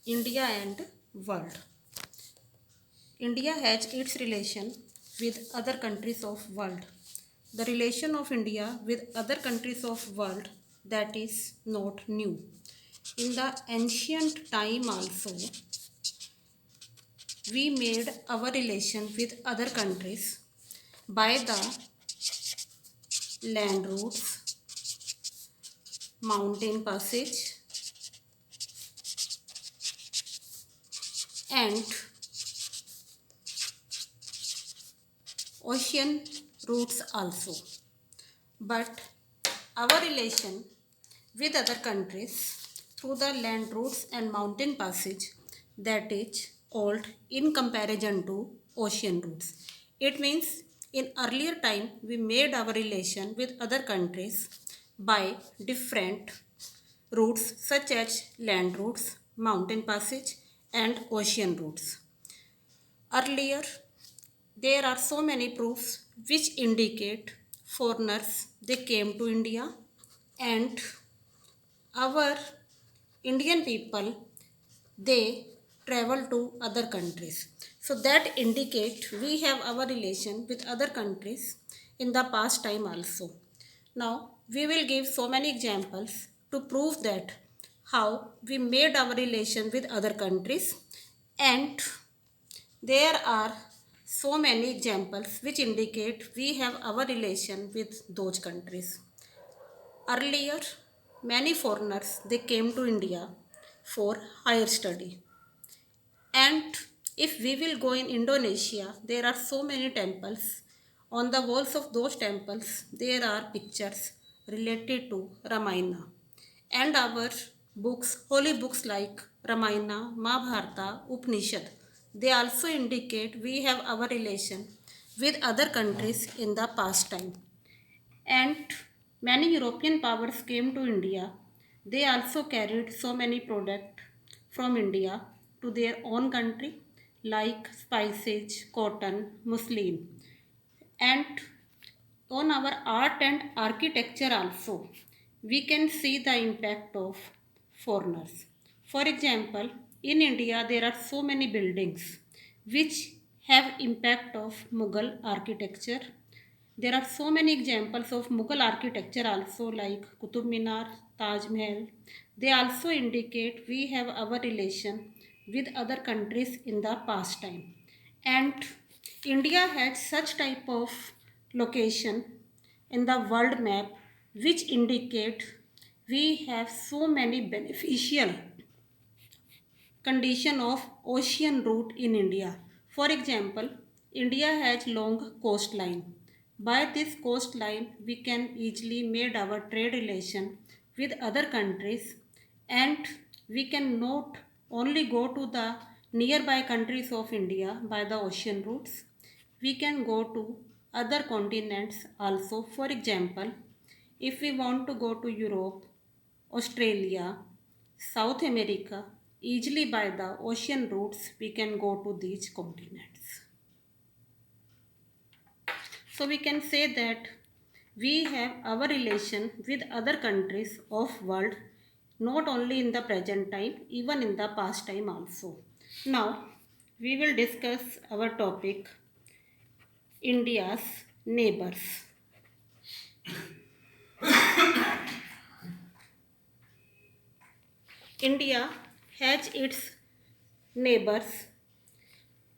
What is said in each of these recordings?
India and world. India has its relation with other countries of world. The relation of India with other countries of world, that is not new. In the ancient time also, we made our relation with other countries by the land routes, mountain passage, and ocean routes also. But our relation with other countries through the land routes and mountain passage, that is called in comparison to ocean routes. It means in earlier time we made our relation with other countries by different routes such as land routes, mountain passage and ocean routes. Earlier there are so many proofs which indicate foreigners they came to India, and our Indian people they travel to other countries. So that indicate we have our relation with other countries in the past time also. Now we will give so many examples to prove that how we made our relation with other countries, and there are so many examples which indicate we have our relation with those countries. Earlier, many foreigners they came to India for higher study. And if we will go in Indonesia, there are so many temples. On the walls of those temples, there are pictures related to Ramayana. And our books, holy books like Ramayana, Mahabharata, Upanishad, they also indicate we have our relation with other countries in the past time. And many European powers came to India. They also carried so many products from India to their own country like spices, cotton, muslin. And on our art and architecture also, we can see the impact of foreigners. For example, in India there are so many buildings which have impact of Mughal architecture. There are so many examples of Mughal architecture also like Qutub Minar, Taj Mahal. They also indicate we have our relation with other countries in the past time. And India had such type of location in the world map which indicate we have so many beneficial condition of ocean route in India. For example, India has long coastline. By this coastline, we can easily made our trade relation with other countries, and we can not only go to the nearby countries of India by the ocean routes, we can go to other continents also. For example, if we want to go to Europe, Australia, South America, easily by the ocean routes we can go to these continents. So we can say that we have our relation with other countries of world not only in the present time, even in the past time also. Now we will discuss our topic India's neighbors. India has its neighbors.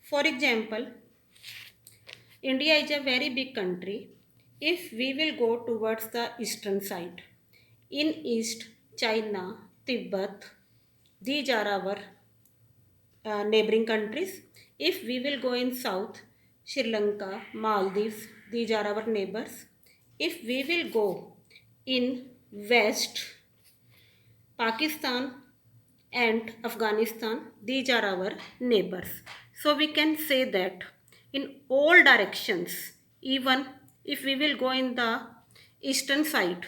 For example, India is a very big country. If we will go towards the eastern side, in east, China, Tibet, these are our neighboring countries. If we will go in south, Sri Lanka, Maldives, these are our neighbors. If we will go in west, Pakistan and Afghanistan, these are our neighbors. So we can say that in all directions, even if we will go in the eastern side,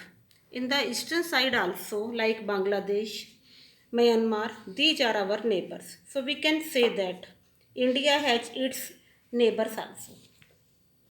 in the eastern side also like Bangladesh, Myanmar, these are our neighbors. So we can say that India has its neighbors also.